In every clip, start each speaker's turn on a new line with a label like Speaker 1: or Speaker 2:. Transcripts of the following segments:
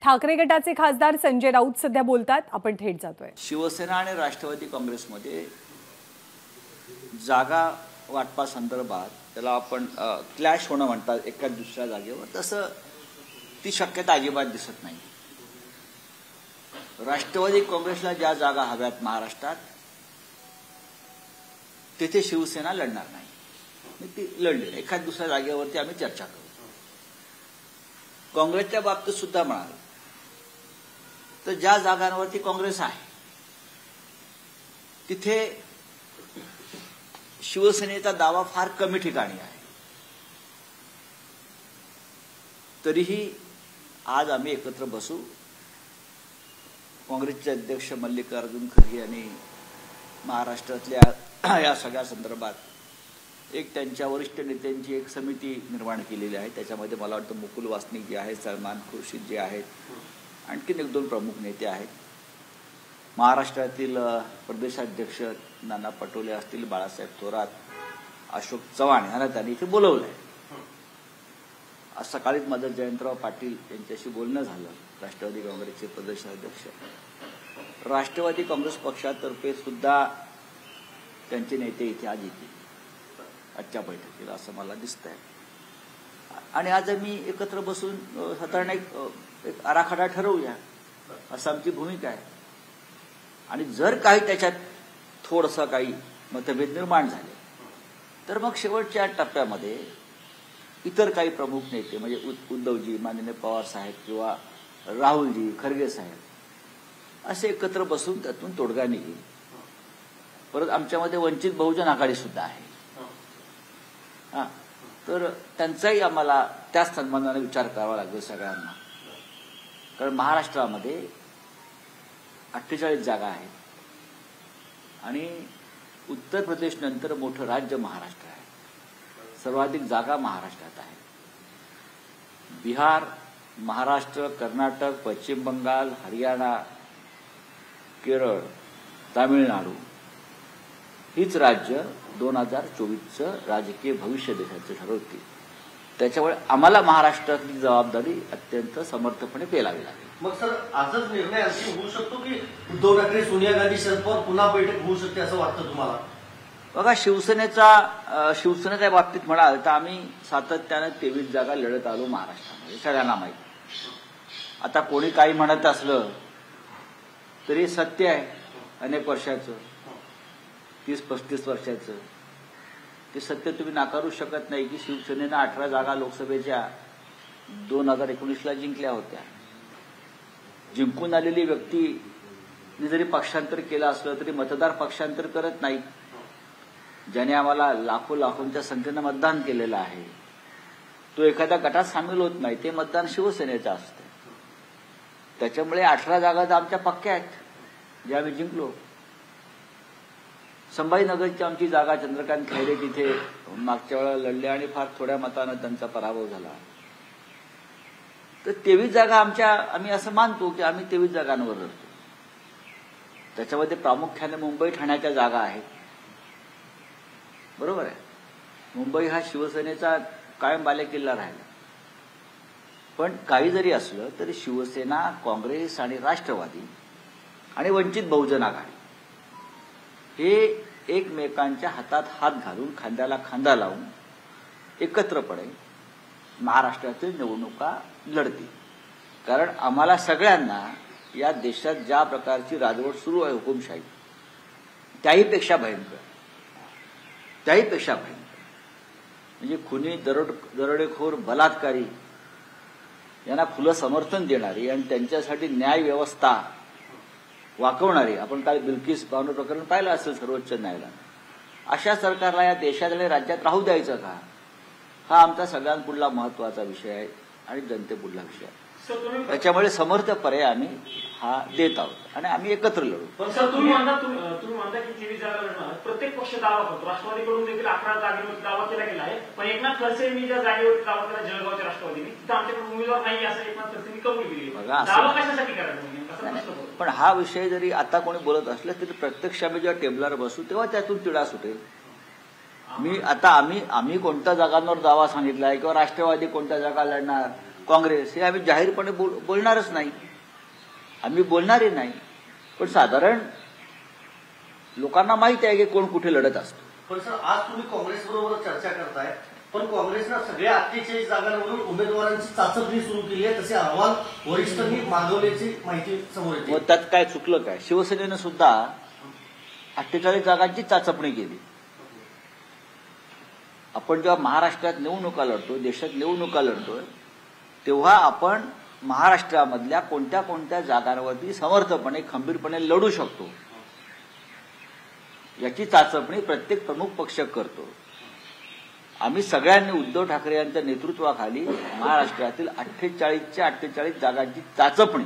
Speaker 1: ठाकरे गटाचे खासदार संजय राऊत सध्या बोलतात, आपण थेट जातोय।
Speaker 2: शिवसेना आणि राष्ट्रवादी काँग्रेसमध्ये जागा वाटपासंदर्भात त्याला आपण क्लॅश होणं म्हणतात एका दुसऱ्या जागेवर, तसं ती शक्यता अजिबात दिसत नाही। राष्ट्रवादी काँग्रेसला ज्या जागा हव्यात महाराष्ट्रात तिथे शिवसेना लढणार नाही, ती लढली एखाद दुसऱ्या जागेवरती आम्ही चर्चा करू। काँग्रेसच्या बाबतीत सुद्धा म्हणाल तर ज्या जागांवरती काँग्रेस आहे तिथे शिवसेनेचा दावा फार कमी ठिकाणी आहे। तरीही आज आम्ही एकत्र बसू, काँग्रेसचे अध्यक्ष मल्लिकार्जुन खरगे यांनी महाराष्ट्रातल्या या सगळ्या संदर्भात एक त्यांच्या वरिष्ठ नेत्यांची एक समिती निर्माण केलेली आहे। त्याच्यामध्ये मला वाटतं मुकुल वासनिक जे आहेत, सलमान खुर्शीद जे आहेत, आणखीन एक दोन प्रमुख नेते आहेत। महाराष्ट्रातील प्रदेशाध्यक्ष नाना पटोले असतील, बाळासाहेब थोरात, अशोक चव्हाण यांना त्यांनी इथे बोलवलंय। आज सकाळीच माझं जयंतराव पाटील यांच्याशी बोलणं झालं, राष्ट्रवादी काँग्रेसचे प्रदेशाध्यक्ष। राष्ट्रवादी काँग्रेस पक्षातर्फे सुद्धा त्यांचे नेते इथे आज येतील आजच्या बैठकीला असं मला दिसतंय। आणि आज आम्ही एकत्र बसून साधारण एक आराखडा ठरवूया असं आमची भूमिका आहे। आणि जर काही त्याच्यात थोडंसं काही मतभेद निर्माण झाले तर मग शेवटच्या टप्प्यामध्ये इतर काही प्रमुख नेते म्हणजे उद्धवजी, माननीय पवार साहेब किंवा राहुलजी, खरगे साहेब असे एकत्र बसून त्यातून तोडगा निघेल। परत आमच्यामध्ये वंचित बहुजन आघाडी सुद्धा आहे, तर त्यांचाही आम्हाला त्याच सन्मानाने विचार करावा लागेल सगळ्यांना। कारण महाराष्ट्रामध्ये 48 जागा आहेत आणि उत्तर प्रदेश नंतर मोठं राज्य महाराष्ट्र आहे, सर्वाधिक जागा महाराष्ट्रात आहे। बिहार, महाराष्ट्र, कर्नाटक, पश्चिम बंगाल, हरियाणा, केरळ, तामिळनाडू हीच राज्य 2024चं राजकीय भविष्य देशाचं ठरवतील। त्याच्यामुळे आम्हाला महाराष्ट्रातली जबाबदारी अत्यंत समर्थपणे पेलावी लागेल।
Speaker 3: मग सर, आजच निर्णय अंतिम होऊ शकतो की उद्धव ठाकरे, सोनिया गांधी, शरद पवार पुन्हा बैठक होऊ शकते असं वाटतं तुम्हाला?
Speaker 2: बघा, शिवसेनेच्या बाबतीत म्हणाल तर आम्ही सातत्यानं 23 जागा लढत आलो महाराष्ट्रामध्ये, सगळ्यांना माहिती। आता कोणी काही म्हणत असलं तरी सत्य आहे अनेक वर्षाचं, 30-35 वर्षाचं, ते सत्य तुम्ही नाकारू शकत नाही की शिवसेनेनं 18 जागा लोकसभेच्या 2019ला जिंकल्या होत्या। जिंकून आलेली व्यक्ती जरी पक्षांतर केलं असलं तरी मतदार पक्षांतर करत नाहीत। ज्याने आम्हाला लाखोंच्या संख्येनं मतदान केलेलं आहे तो एखाद्या गटात सामील होत नाही, ते मतदान शिवसेनेचं असतं। त्याच्यामुळे 18 जागा तर आमच्या पक्क्या आहेत ज्या आम्ही जिंकलो। संभाजीनगरची आमची जागा चंद्रकांत खैरे तिथे मागच्या वेळेला लढले आणि फार थोड्या मतानं त्यांचा पराभव झाला। तर 23 जागा आम्ही असं मानतो की आम्ही 23 जागांवर लढतो। त्याच्यामध्ये प्रामुख्याने मुंबई, ठाण्याच्या जागा आहेत, बरोबर आहे। मुंबई हा शिवसेनेचा कायम बालेकिल्ला राहिला। पण काही जरी असलं तरी शिवसेना, काँग्रेस आणि राष्ट्रवादी आणि वंचित बहुजन आघाडी हे एकमेकांच्या हातात हात घालून, खांद्याला खांदा लावून एकत्रपणे महाराष्ट्रातील निवडणुका लढतील। कारण आम्हाला सगळ्यांना या देशात ज्या प्रकारची राजवट सुरू आहे हुकुमशाही, त्याहीपेक्षा भयंकर म्हणजे खुनी, दरोडेखोर, बलात्कारी यांना खुलं समर्थन देणारी आणि त्यांच्यासाठी न्याय व्यवस्था वाकवणारी, आपण काल बिल्किस बानो प्रकरण पाहिलं असेल सर्वोच्च न्यायालयानं, अशा सरकारला या देशात आणि राज्यात राहू द्यायचं का? हा आमचा सगळ्यांपुढला महत्वाचा विषय आहे आणि जनतेपुढला विषय आहे। त्याच्यामुळे समर्थ पर्याय आम्ही हा देत आहोत आणि आम्ही एकत्र लढू।
Speaker 4: पण सर, तुम्ही म्हणता की 23 जागा लढणार, प्रत्येक पक्ष दावा करतो। राष्ट्रवादीकडून देखील 18 जागेवर दावा केला गेला आहे, पण एकनाथ खडसेंनी ज्या जागेवर दावा केला जळगावच्या राष्ट्रवादीने, तिथं आमच्याकडे उमेदवार नाही असं एकनाथ खडसेंनी कबूल केली। दावा कशासाठी करायचा?
Speaker 2: पण हा विषय जरी आता कोणी बोलत असलं तरी प्रत्यक्ष आम्ही जेव्हा टेबलवर बसू तेव्हा त्यातून तिढा सुटेल। आम्ही कोणत्या जागांवर दावा सांगितलाय किंवा राष्ट्रवादी कोणत्या जागा लढणार काँग्रेस हे आम्ही जाहीरपणे बोलणारच नाही, आम्ही बोलणारही नाही. पण साधारण लोकांना माहित आहे की कोण कुठे लढत असतो.
Speaker 3: पण सर आज तुम्ही काँग्रेस बरोबर चर्चा करताय, पण काँग्रेसनं सगळ्या 48 जागांवरून उमेदवारांची चाचपणी सुरू केली आहे, तसे अहवाल वरिष्ठांनी मागवल्याची माहिती समोर येते.
Speaker 2: मग त्यात काय चुकलं काय? शिवसेनेनं सुद्धा 48 जागांची चाचपणी केली. आपण जेव्हा महाराष्ट्रात निवडणुका लढतो, देशात निवडणुका लढतोय, तेव्हा आपण महाराष्ट्रामधल्या कोणत्या कोणत्या जागांवरती समर्थपणे खंबीरपणे लढू शकतो याची चाचपणी प्रत्येक प्रमुख पक्ष करतो. आम्ही सगळ्यांनी उद्धव ठाकरे यांच्या नेतृत्वाखाली महाराष्ट्रातील 48 जागांची चाचपणी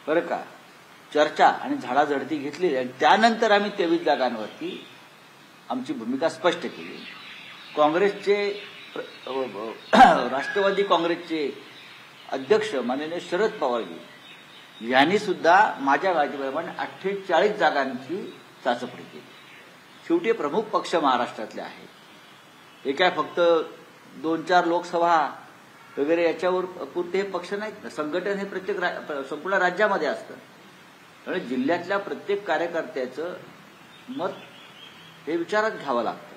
Speaker 2: बरं का चर्चा आणि झाडाझडती घेतली आणि त्यानंतर आम्ही 23 जागांवरती आमची भूमिका स्पष्ट केली. काँग्रेसचे राष्ट्रवादी काँग्रेसचे अध्यक्ष माननीय शरद पवारजी यांनी सुद्धा माझ्या माहितीप्रमाणे 48 जागांची चाचपणी केली. शेवटी प्रमुख पक्ष महाराष्ट्रातले आहेत, हे काय फक्त 2-4 लोकसभा वगैरे याच्यावर पुरते हे पक्ष नाहीत. संघटन हे प्रत्येक संपूर्ण राज्यामध्ये असतं आणि जिल्ह्यातल्या प्रत्येक कार्यकर्त्याचं मत हे विचारात घ्यावं लागतं.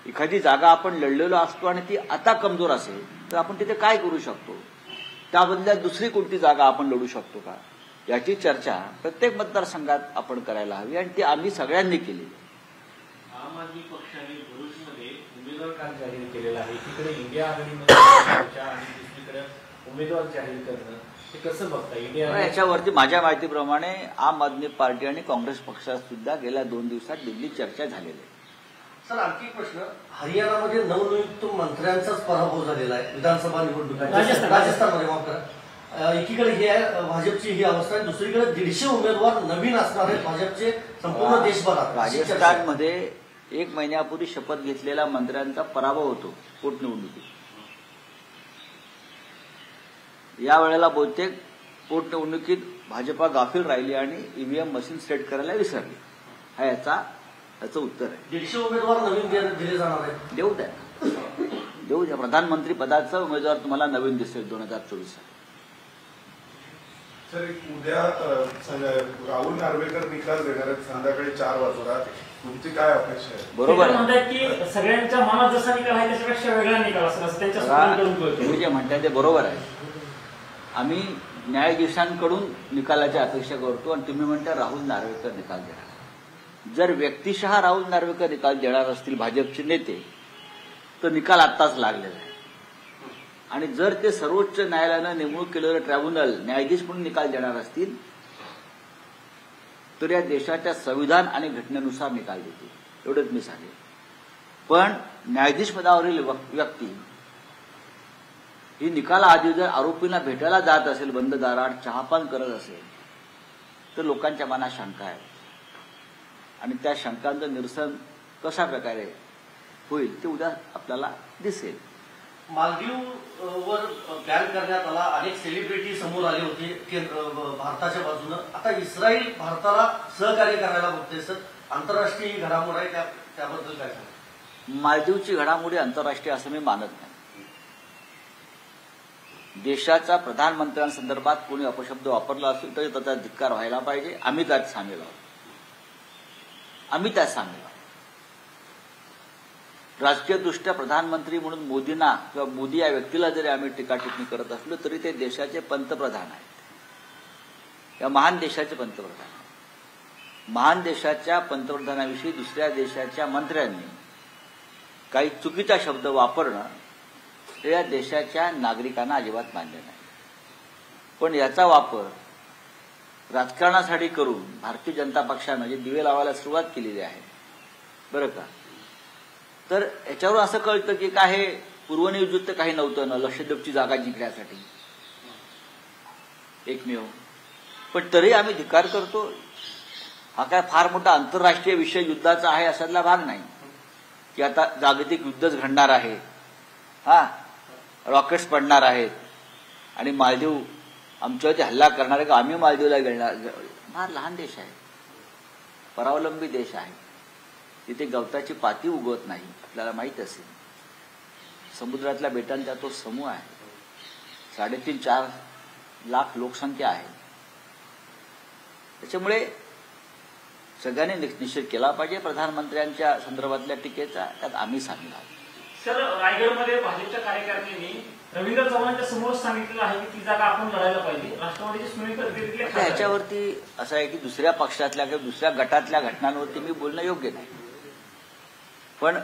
Speaker 2: एखादी जागा आपण लढलेलो असतो आणि ती आता कमजोर असेल तर आपण तिथे काय करू शकतो, त्या बदल्यात दुसरी कोणती जागा आपण लढू शकतो का, याची चर्चा प्रत्येक मतदारसंघात आपण करायला हवी आणि ती आम्ही सगळ्यांनी केली.
Speaker 5: आम आदमी पक्षाने भरूचमध्ये उमेदवार काल जाहीर केलेला आहे. एकीकडे इंडिया आघाडीमध्ये चर्चा आणि दुसरीकडे उमेदवार जाहीर करणं, हे कसं बघता? इंडिया
Speaker 2: याच्यावरती माझ्या माहितीप्रमाणे आम आदमी पार्टी आणि काँग्रेस पक्षात सुद्धा गेल्या 2 दिवसात दिल्लीत चर्चा झालेली आहे.
Speaker 3: सर आणखी प्रश्न, हरियाणामध्ये नवनियुक्त मंत्र्यांचाच पराभव झालेला आहे विधानसभा निवडणुकीत. राजस्थानमध्ये माफ करा. एकीकडे ही आहे भाजपची ही अवस्था आहे, दुसरीकडे 150 उमेदवार नवीन असणार आहेत भाजपचे संपूर्ण देशभरात.
Speaker 2: राजस्थानमध्ये 1 महिन्यापूर्वी शपथ घेतलेल्या मंत्र्यांचा पराभव होतो पोटनिवडणुकीत. या वेळेला बहुतेक पोटनिवडणुकीत भाजपा गाफील राहिली आणि ईव्हीएम मशीन सेट करायला विसरली. हा याचं उत्तर आहे.
Speaker 3: 150 उमेदवार नवीन दिले जाणार आहेत.
Speaker 2: देऊ द्या. प्रधानमंत्री पदाचा उमेदवार तुम्हाला नवीन दिसेल 2024 साली.
Speaker 6: सर उद्या राहुल नार्वेकर निकाल देणार आहेत संध्याकाळी 4 वाजता, तुमची काय अपेक्षा आहे?
Speaker 2: बरोबर आहे.
Speaker 4: म्हणतात की सगळ्यांच्या मनात जसा निकाल आहे त्याच्यापेक्षा वेगळा निकाल असं त्यांच्या
Speaker 2: तुम्ही जे म्हणताय ते बरोबर आहे. आम्ही न्यायाधीशांकडून निकालाची अपेक्षा करतो आणि तुम्ही म्हणता राहुल नार्वेकर निकाल देणार. जर व्यक्तिशः राहुल नार्वेकर निकाल देणार असतील भाजपचे नेते तर निकाल आत्ताच लागलेला आहे. आणि जर ते सर्वोच्च न्यायालयानं नेमणूक केलेलं ट्रायब्युनल न्यायाधीश म्हणून निकाल देणार असतील तर या देशाच्या संविधान आणि घटनेनुसार निकाल देतील, एवढंच मी सांगेन. पण न्यायाधीश पदावरील व्यक्ती ही निकालाआधी जर आरोपींना भेटायला जात असेल, बंद दारात चहापान करत असेल तर लोकांच्या मनात शंका आहे आणि त्या शंकांचं निरसन कशा प्रकारे होईल ते उद्या आपल्याला दिसेल.
Speaker 3: मालदीववर बॅन करण्यात आला, अनेक सेलिब्रिटी समोर आले होते भारताच्या बाजूनं. आता इस्रायल भारताला सहकार्य करायला बघते. सर आंतरराष्ट्रीय घडामोड आहे त्याबद्दल काय सांगा?
Speaker 2: मालदीवची घडामोडी आंतरराष्ट्रीय असं मी मानत नाही. देशाच्या प्रधानमंत्र्यांसंदर्भात कोणी अपशब्द वापरला असेल तरी त्याचा धिक्कार व्हायला पाहिजे. आम्ही त्यात सामील आहोत. राजकीयदृष्ट्या प्रधानमंत्री म्हणून मोदींना किंवा मोदी या व्यक्तीला जरी आम्ही टीका टिप्पणी करत असलो तरी ते देशाचे पंतप्रधान आहेत, या महान देशाचे पंतप्रधान आहेत. महान देशाच्या पंतप्रधानाविषयी दुसऱ्या देशाच्या मंत्र्यांनी काही चुकीचा शब्द वापरणं हे या देशाच्या नागरिकांना अजिबात मान्य नाही. पण याचा वापर राजकारणासाठी करून भारतीय जनता पक्षानं जे दिवे लावायला सुरुवात केलेली आहे बरं का, तर याच्यावर असं कळतं की काय हे पूर्वनियोजित काही नव्हतं ना लक्षद्वीपची जागा जिंकण्यासाठी एकमेव. पण तरी आम्ही धिक्कार करतो. हा काय फार मोठा आंतरराष्ट्रीय विषय युद्धाचा आहे असातला भाग नाही की आता जागतिक युद्धच घडणार आहे, रॉकेट्स पडणार आहेत आणि मालदीव आमच्यावरती हल्ला करणार आहे का आम्ही मालदीवला गेणार. फार लहान देश आहे, परावलंबी देश आहे, तिथे गवताची पाती उगवत नाही, आपल्याला माहित असेल. समुद्रातल्या बेटांचा तो समूह आहे. 3.5-4 लाख लोकसंख्या आहे. त्याच्यामुळे सगळ्यांनी निषेध केला पाहिजे प्रधानमंत्र्यांच्या संदर्भातल्या टीकेचा. त्यात आम्ही सामील आहोत.
Speaker 4: सर, रायगडमध्ये भाजपच्या कार्यकर्त्यांनी रवींद्र चव्हाणांच्या समोर सांगितलेलं आहे की ती जागा आपण लढायला पाहिजे. राष्ट्रवादीचे सुनील तटकरे देखील
Speaker 2: ह्याच्यावरती असं आहे की दुसऱ्या पक्षातल्या किंवा दुसऱ्या गटातल्या घटनांवरती मी बोलणं योग्य नाही. पण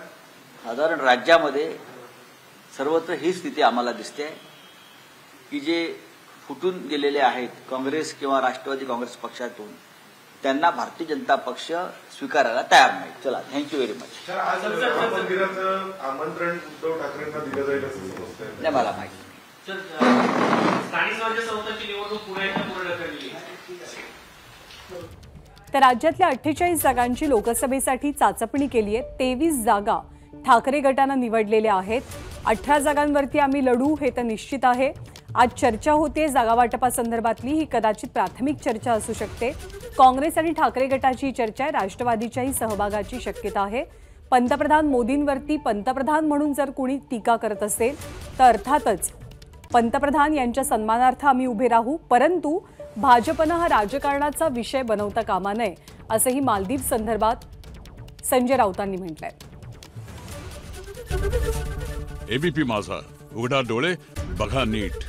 Speaker 2: साधारण राज्यामध्ये सर्वत्र ही स्थिती आम्हाला दिसते की जे फुटून गेलेले आहेत काँग्रेस किंवा राष्ट्रवादी काँग्रेस पक्षातून, त्यांना भारतीय जनता पक्ष स्वीकारायला तयार नाही. चला, थँक्यू व्हेरी मच.
Speaker 6: सर, आज राम मंदिराचं आमंत्रण उद्धव ठाकरेंना दिलं जाईल असं समजतंय?
Speaker 2: नाही, मला माहिती नाही.
Speaker 5: स्थानिक स्वराज्य संस्थांची निवडणूक पुण्याच्या पुढे ढकलली.
Speaker 1: तर राज्यातल्या 48 जागांची लोकसभेसाठी चाचपणी केली आहे. 23 जागा ठाकरे गटानं निवडलेल्या आहेत. 18 जागांवरती आम्ही लढू हे तर निश्चित आहे. आज चर्चा होते जागा वाटपासंदर्भातली. ही कदाचित प्राथमिक चर्चा असू शकते. काँग्रेस आणि ठाकरे गटाची चर्चा आहे. राष्ट्रवादीच्याही सहभागाची शक्यता आहे. पंतप्रधान मोदींवरती पंतप्रधान म्हणून जर कोणी टीका करत असेल तर अर्थातच पंतप्रधान यांच्या सन्मानार्थ आम्ही उभे राहू, परंतु भाजपनं हा राजकारणाचा विषय बनवता कामा नये असंही मालदीव संदर्भात संजय राऊतांनी म्हटलंय.
Speaker 7: एबीपी माझा, उघडा डोळे बघा नीट.